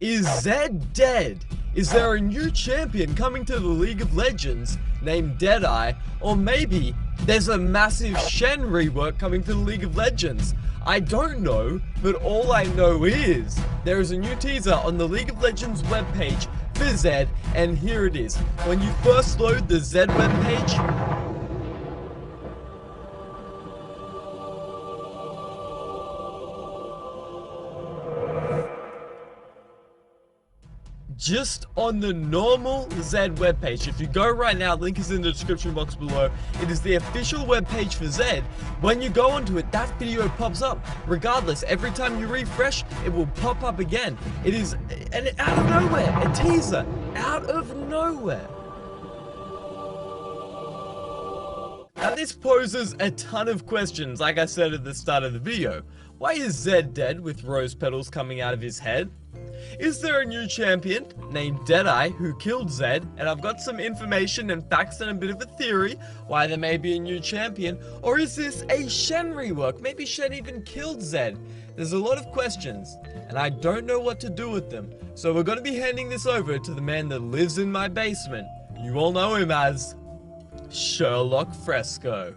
Is Zed dead? Is there a new champion coming to the League of Legends named Deadeye? Or maybe there's a massive Shen rework coming to the League of Legends? I don't know, but all I know is there is a new teaser on the League of Legends webpage for Zed, and here it is. When you first load the Zed webpage, just on the normal Zed webpage, if you go right now, link is in the description box below. It is the official webpage for Zed. When you go onto it, that video pops up. Regardless, every time you refresh, it will pop up again. It is, and out of nowhere, a teaser, out of nowhere. Now this poses a ton of questions, like I said at the start of the video. Why is Zed dead with rose petals coming out of his head? Is there a new champion named Deadeye who killed Zed? And I've got some information and facts and a bit of a theory why there may be a new champion. Or is this a Shen rework? Maybe Shen even killed Zed. There's a lot of questions, and I don't know what to do with them. So we're going to be handing this over to the man that lives in my basement. You all know him as Sherlock Fresco.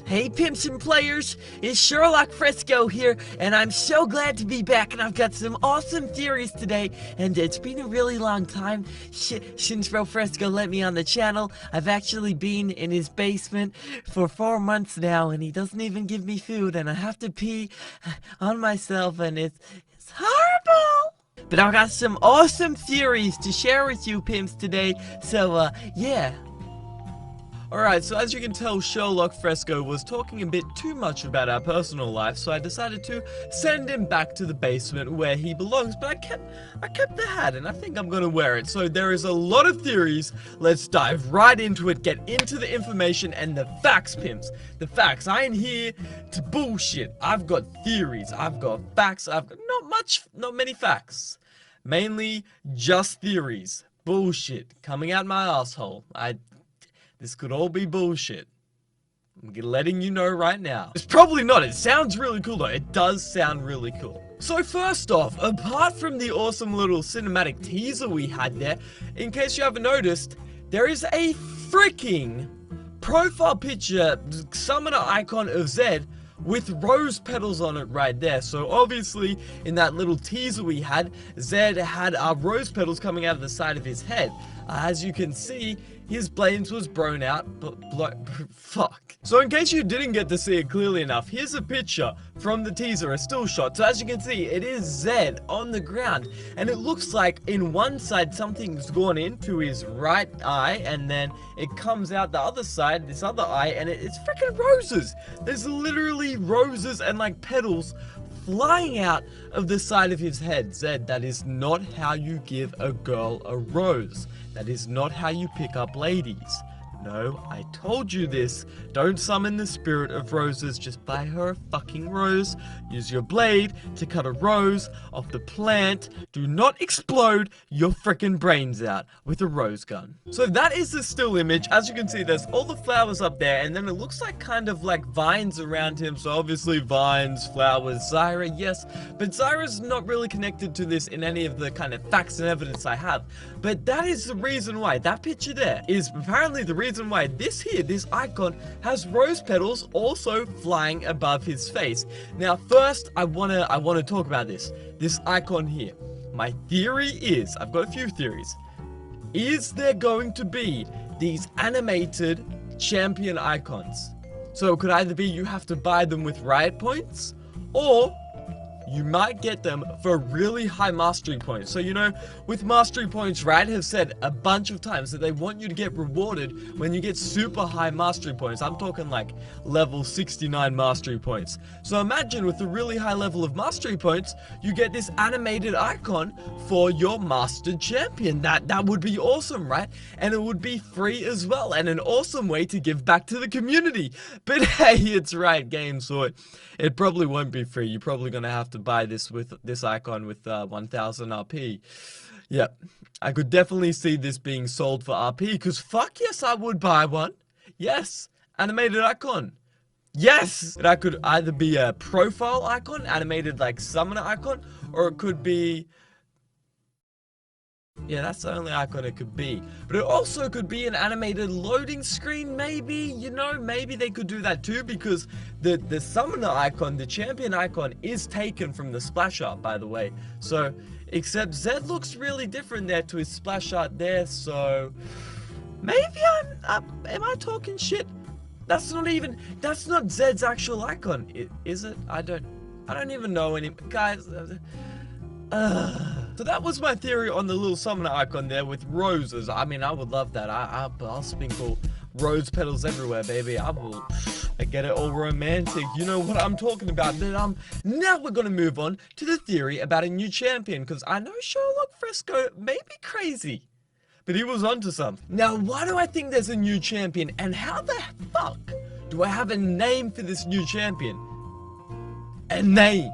Hey pimps and players, it's Sherlock Fresco here, and I'm so glad to be back, and I've got some awesome theories today, and it's been a really long time since Bro Fresco let me on the channel. I've actually been in his basement for 4 months now, and he doesn't even give me food, and I have to pee on myself, and it's horrible! But I've got some awesome theories to share with you pimps today, so yeah. Alright, so as you can tell, Sherlock Fresco was talking a bit too much about our personal life, so I decided to send him back to the basement where he belongs, but I kept the hat, and I think I'm gonna wear it. So there is a lot of theories. Let's dive right into it, get into the information and the facts, pimps. The facts. I ain't here to bullshit. I've got theories, I've got facts, I've got not many facts. Mainly just theories. Bullshit coming out my asshole. This could all be bullshit. I'm letting you know right now. It's probably not. It sounds really cool though. It does sound really cool. So first off, apart from the awesome little cinematic teaser we had there, in case you haven't noticed, there is a freaking profile picture, summoner icon of Zed with rose petals on it right there. So obviously, in that little teaser we had, Zed had rose petals coming out of the side of his head. As you can see, his blades was blown out, fuck. So in case you didn't get to see it clearly enough, here's a picture from the teaser, a still shot. So as you can see, it is Zed on the ground, and it looks like in one side something's gone into his right eye, and then it comes out the other side, this other eye, and it's freaking roses. There's literally roses and like petals flying out of the side of his head. Zed, that is not how you give a girl a rose. That is not how you pick up ladies. No, I told you this. Don't summon the spirit of roses. Just buy her a fucking rose. Use your blade to cut a rose off the plant. Do not explode your frickin' brains out with a rose gun. So that is the still image. As you can see, there's all the flowers up there, and then it looks like kind of like vines around him. So obviously vines, flowers, Zyra, yes. But Zyra's not really connected to this in any of the kind of facts and evidence I have. But that is the reason why. That picture there is apparently the reason why this icon has rose petals also flying above his face. Now first I wanna talk about this icon here. My theory is, I've got a few theories. Is there going to be these animated champion icons? So it could either be you have to buy them with riot points, or you might get them for really high mastery points. So, you know, with mastery points, Riot have said a bunch of times that they want you to get rewarded when you get super high mastery points. I'm talking like level 69 mastery points. So imagine with a really high level of mastery points, you get this animated icon for your mastered champion. That would be awesome, right? And it would be free as well, and an awesome way to give back to the community. But hey, it's Riot Games, so it probably won't be free. You're probably gonna have to buy this with this icon with 1000 RP. Yep, I could definitely see this being sold for RP, because fuck yes, I would buy one. Yes, animated icon. Yes! That could either be a profile icon, animated like summoner icon, or it could be Yeah, that's the only icon it could be. But it also could be an animated loading screen, maybe, you know, maybe they could do that too, because the summoner icon, the champion icon, is taken from the splash art, by the way. So, except Zed looks really different there to his splash art there, so maybe am I talking shit? That's not Zed's actual icon, is it? I don't even know any, guys. So that was my theory on the little summoner icon there with roses. I mean, I would love that. I'll sprinkle rose petals everywhere, baby. I get it all romantic. You know what I'm talking about. But now we're gonna move on to the theory about a new champion, because I know Sherlock Fresco may be crazy, but he was onto something. Now, why do I think there's a new champion, and how the fuck do I have a name for this new champion? A name.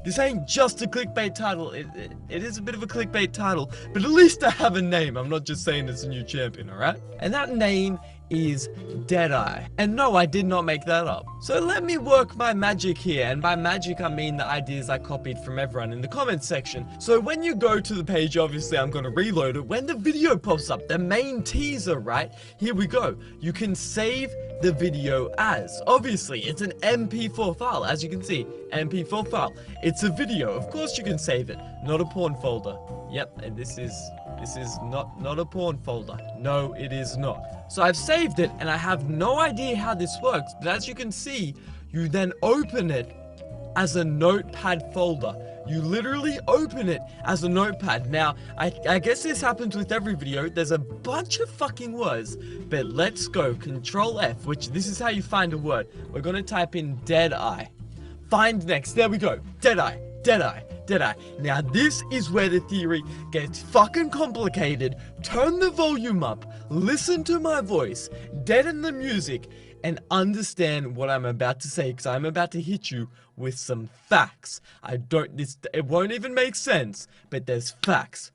This ain't just a clickbait title. It is a bit of a clickbait title, but at least I have a name. I'm not just saying it's a new champion, alright? And that name is Deadeye. And no, I did not make that up. So let me work my magic here, and by magic I mean the ideas I copied from everyone in the comments section. So when you go to the page, obviously I'm gonna reload it. When the video pops up, the main teaser, right? Here we go. You can save the video as. Obviously, it's an MP4 file, as you can see. MP4 file. It's a video. Of course you can save it. Not a porn folder. Yep, and this is not a porn folder. No, it is not. So I've saved it, and I have no idea how this works, but as you can see, you then open it as a notepad folder. You literally open it as a notepad. Now, I guess this happens with every video. There's a bunch of fucking words, but let's go. Control F, which this is how you find a word. We're gonna type in Deadeye. Find next. There we go. Deadeye. Deadeye. Deadeye. Now, this is where the theory gets fucking complicated. Turn the volume up. Listen to my voice. Deaden the music. And understand what I'm about to say, because I'm about to hit you with some facts. It won't even make sense, but there's facts.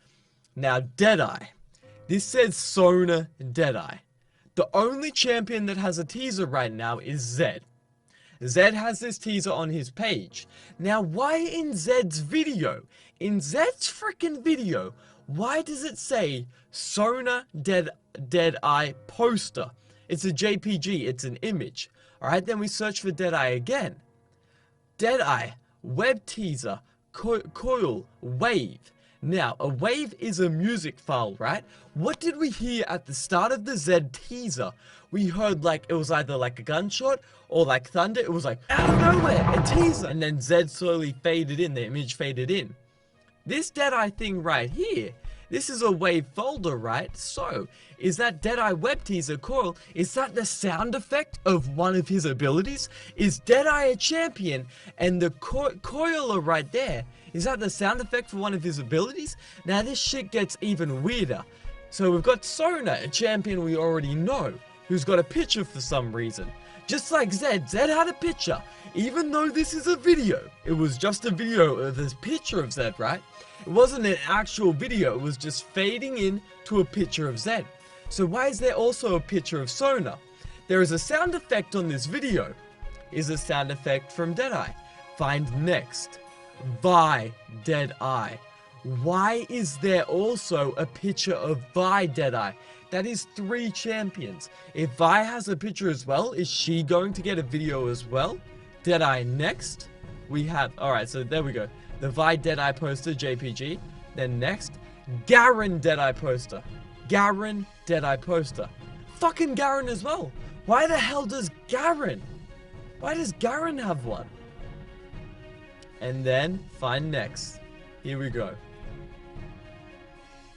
Now, Deadeye. This says Sona Deadeye. The only champion that has a teaser right now is Zed. Zed has this teaser on his page. Now, why in Zed's video? In Zed's freaking video, why does it say Sona Deadeye poster? It's a JPG, it's an image. Alright, then we search for Deadeye again. Deadeye, web teaser, coil, wave. Now, a wave is a music file, right? What did we hear at the start of the Zed teaser? We heard like, it was either like a gunshot or like thunder. It was like, out of nowhere, a teaser. And then Zed slowly faded in, the image faded in. This Deadeye thing right here, this is a wave folder, right? So, is that Deadeye web teaser coil, is that the sound effect of one of his abilities? Is Deadeye a champion and the coiler right there, is that the sound effect for one of his abilities? Now this shit gets even weirder. So we've got Sona, a champion we already know, who's got a picture for some reason. Just like Zed had a picture. Even though this is a video, it was just a video of this picture of Zed, right? It wasn't an actual video, it was just fading in to a picture of Zed. So why is there also a picture of Sona? There is a sound effect on this video. Is a sound effect from Deadeye. Find next. Vi Deadeye. Why is there also a picture of Vi Deadeye? That is 3 champions. If Vi has a picture as well, is she going to get a video as well? Deadeye next. We have, alright, so there we go. The Vi Deadeye poster, JPG. Then next, Garen Deadeye poster. Garen Deadeye poster. Fucking Garen as well. Why the hell does Garen? Why does Garen have one? And then, find next. Here we go.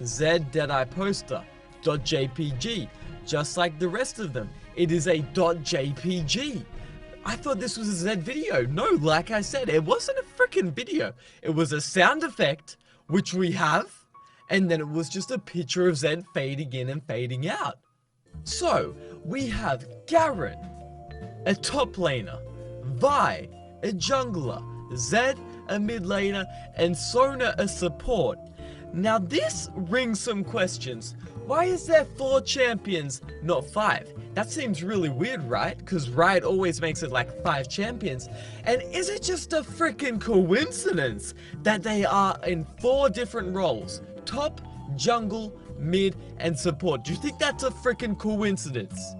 Zed Deadeye poster. .jpg. Just like the rest of them. It is a .jpg. I thought this was a Zed video. No, like I said, it wasn't a freaking video. It was a sound effect, which we have, and then it was just a picture of Zed fading in and fading out. So, we have Garen, a top laner, Vi, a jungler, Zed, a mid laner, and Sona, a support. Now this rings some questions. Why is there 4 champions, not 5? That seems really weird, right? Because Riot always makes it like 5 champions. And is it just a freaking coincidence that they are in 4 different roles? Top, jungle, mid, and support. Do you think that's a freaking coincidence?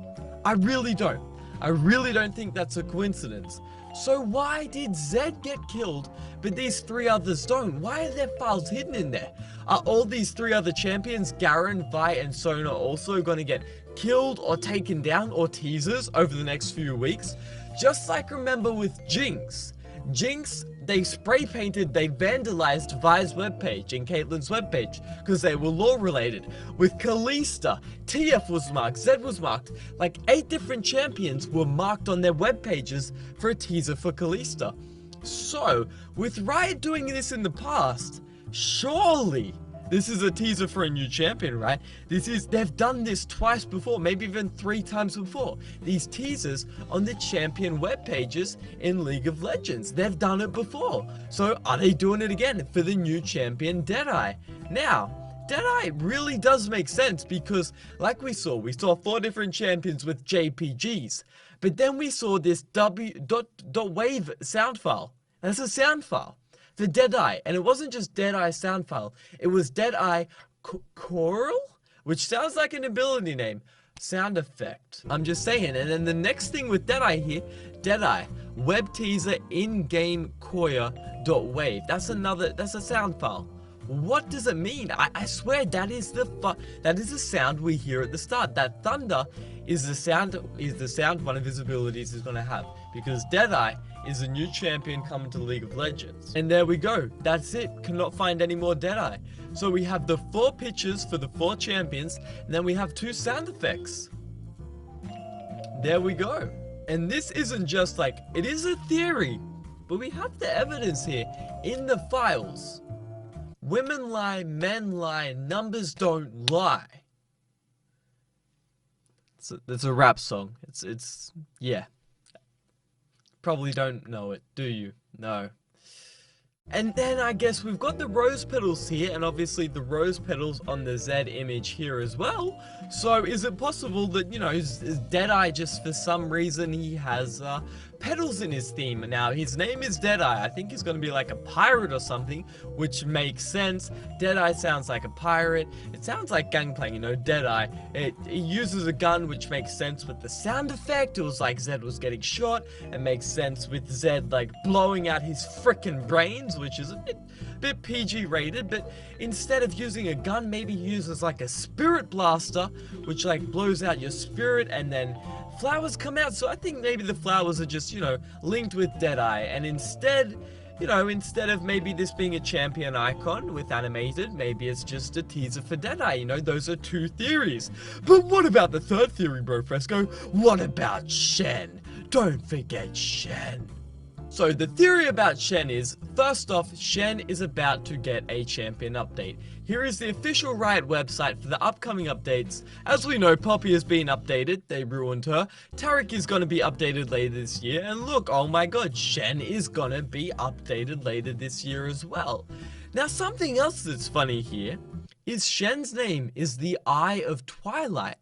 I really don't. I really don't think that's a coincidence. So why did Zed get killed, but these 3 others don't? Why are their files hidden in there? Are all these 3 other champions, Garen, Vi, and Sona, also gonna get killed or taken down or teasers over the next few weeks? Just like remember with Jinx. Jinx, they spray painted, they vandalized Vi's webpage and Caitlyn's webpage because they were lore related. With Kalista, TF was marked, Zed was marked. Like 8 different champions were marked on their webpages for a teaser for Kalista. So, with Riot doing this in the past, surely this is a teaser for a new champion, right? They've done this twice before, maybe even 3 times before. These teasers on the champion web pages in League of Legends. They've done it before. So are they doing it again for the new champion Deadeye? Now, Deadeye really does make sense because, like we saw 4 different champions with JPGs. But then we saw this .wave sound file. That's a sound file for Deadeye, and it wasn't just Deadeye sound file, it was Deadeye Choral, which sounds like an ability name, sound effect. I'm just saying. And then the next thing with Deadeye here, Deadeye web teaser in-game Koya.wave. That's a sound file. What does it mean? I swear that is the sound we hear at the start. That thunder is the sound one of his abilities is gonna have, because Deadeye is a new champion coming to League of Legends. And there we go. That's it. Cannot find any more Deadeye. So we have the 4 pictures for the 4 champions, and then we have 2 sound effects. There we go. And this isn't just like, it is a theory, but we have the evidence here in the files. Women lie, men lie, numbers don't lie. It's a rap song. Yeah. Probably don't know it, do you? No. And then I guess we've got the rose petals here, and obviously the rose petals on the Zed image here as well. So is it possible that, you know, is Deadeye just for some reason he has petals in his theme? Now his name is Deadeye. I think he's going to be like a pirate or something, which makes sense. Deadeye sounds like a pirate. It sounds like Gangplank, you know, Deadeye. It uses a gun, which makes sense with the sound effect. It was like Zed was getting shot. It makes sense with Zed like blowing out his frickin' brains, which is a bit PG rated, but instead of using a gun, maybe he uses like a spirit blaster, which like blows out your spirit, and then flowers come out. So I think maybe the flowers are just, you know, linked with Deadeye, and instead, you know, instead of maybe this being a champion icon with animated, maybe it's just a teaser for Deadeye. You know, those are 2 theories. But what about the 3rd theory, bro Fresco? What about Shen? Don't forget Shen. So the theory about Shen is, first off, Shen is about to get a champion update. Here is the official Riot website for the upcoming updates. As we know, Poppy has been updated, they ruined her. Taric is going to be updated later this year, and look, oh my god, Shen is going to be updated later this year as well. Now something else that's funny here is Shen's name is the Eye of Twilight.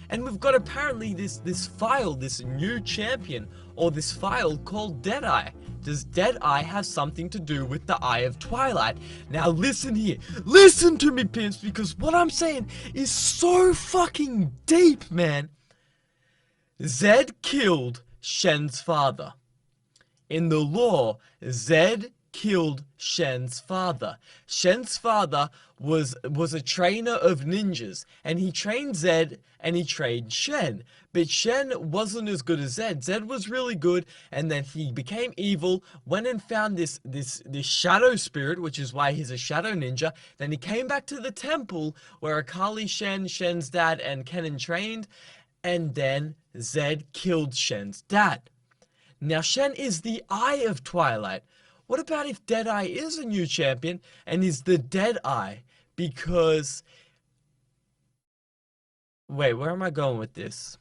And we've got apparently this file, this new champion, or this file called Deadeye. Does Deadeye have something to do with the Eye of Twilight? Now listen here, listen to me, pimps, because what I'm saying is so fucking deep, man. Zed killed Shen's father. In the lore, Zed killed Shen's father. Shen's father was a trainer of ninjas, and he trained Zed and he trained Shen. But Shen wasn't as good as Zed. Zed was really good, and then he became evil, went and found this shadow spirit, which is why he's a shadow ninja. Then he came back to the temple where Akali, Shen's dad, and Kennen trained, and then Zed killed Shen's dad. Now Shen is the Eye of Twilight. What about if Deadeye is a new champion and is the Deadeye? Because... wait, where am I going with this?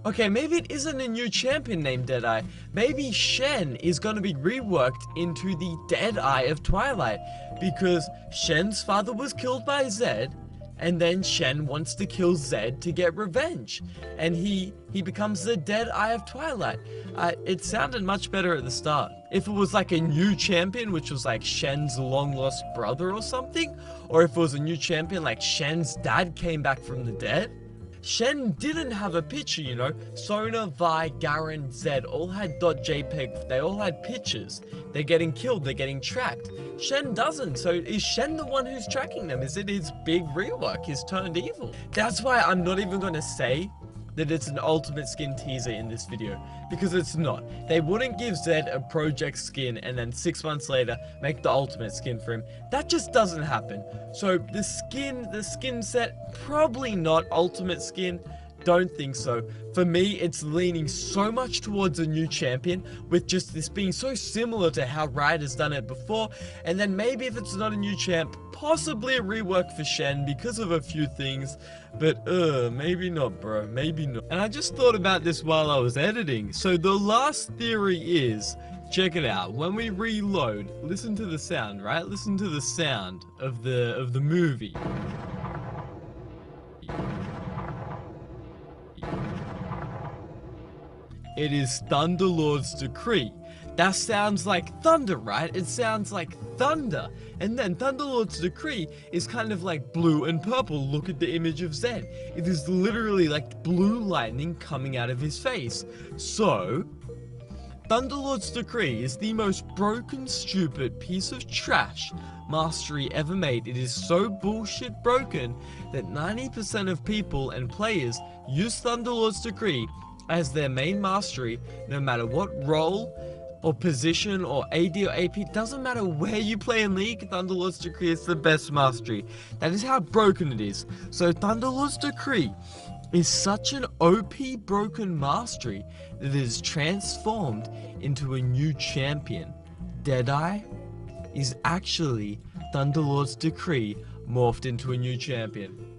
Okay, maybe it isn't a new champion named Deadeye. Maybe Shen is going to be reworked into the Deadeye of Twilight. Because Shen's father was killed by Zed, and then Shen wants to kill Zed to get revenge, and he becomes the Deadeye of Twilight. It sounded much better at the start. If it was like a new champion, which was like Shen's long-lost brother or something, or if it was a new champion like Shen's dad came back from the dead. Shen didn't have a picture, you know. Sona, Vi, Garen, Zed all had .jpg, they all had pictures. They're getting killed, they're getting tracked. Shen doesn't, so is Shen the one who's tracking them? Is it his big rework, his turned evil? That's why I'm not even gonna say that it's an ultimate skin teaser in this video, because it's not. They wouldn't give Zed a project skin and then 6 months later make the ultimate skin for him. That just doesn't happen. So the skin set, probably not ultimate skin. Don't think so. For me, it's leaning so much towards a new champion, with just this being so similar to how Riot has done it before, and then maybe if it's not a new champ, possibly a rework for Shen because of a few things, but maybe not, bro, maybe not. And I just thought about this while I was editing. So the last theory is, check it out, when we reload, listen to the sound, right? Listen to the sound of the movie. It is Thunderlord's decree. That sounds like thunder, right? It sounds like thunder. And then Thunderlord's decree is kind of like blue and purple. Look at the image of Zed. It is literally like blue lightning coming out of his face. So, Thunderlord's decree is the most broken, stupid piece of trash mastery ever made. It is so bullshit broken that 90% of people and players use Thunderlord's decree as their main mastery, no matter what role or position or AD or AP, doesn't matter where you play in League, Thunderlord's decree is the best mastery. That is how broken it is. So Thunderlord's decree is such an OP broken mastery that it is transformed into a new champion. Deadeye is actually Thunderlord's decree morphed into a new champion.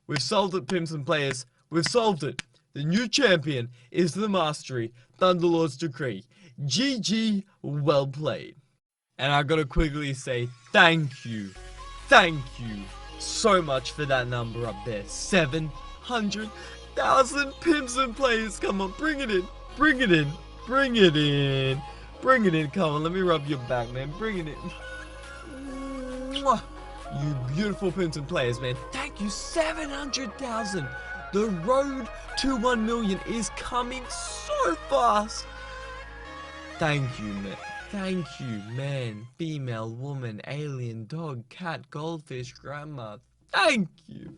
We've solved it, pimps and players. We've solved it. The new champion is the mastery, Thunderlord's decree. GG, well played. And I gotta quickly say thank you so much for that number up there. 700,000 pimps and players. Come on, bring it in, bring it in, bring it in, bring it in. Come on, let me rub your back, man. Bring it in. Mwah. You beautiful pimps and players, man. Thank you, 700,000. The road to 1 million is coming so fast. Thank you, man. Thank you, man, female, woman, alien, dog, cat, goldfish, grandma. Thank you.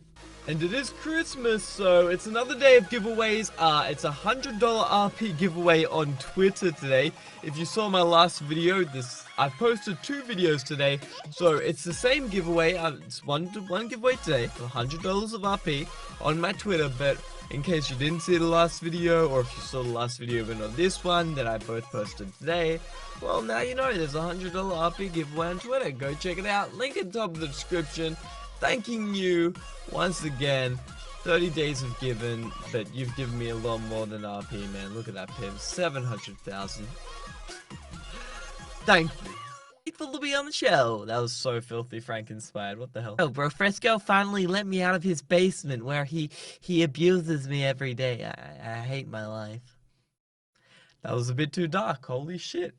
And it is Christmas, so it's another day of giveaways. It's a $100 RP giveaway on Twitter today. If you saw my last video, I posted 2 videos today, so it's the same giveaway. It's one giveaway today for $100 of RP on my Twitter. But in case you didn't see the last video, or if you saw the last video but not this one that I both posted today, well, now you know there's a $100 RP giveaway on Twitter. Go check it out. Link at the top of the description. Thanking you once again. 30 days of giving, but you've given me a lot more than RP, man. Look at that, pimp. 700,000. Thank you. Grateful to be on the show. That was so filthy Frank inspired. What the hell? Oh, bro, Fresco finally let me out of his basement where he abuses me every day. I hate my life. That was a bit too dark. Holy shit.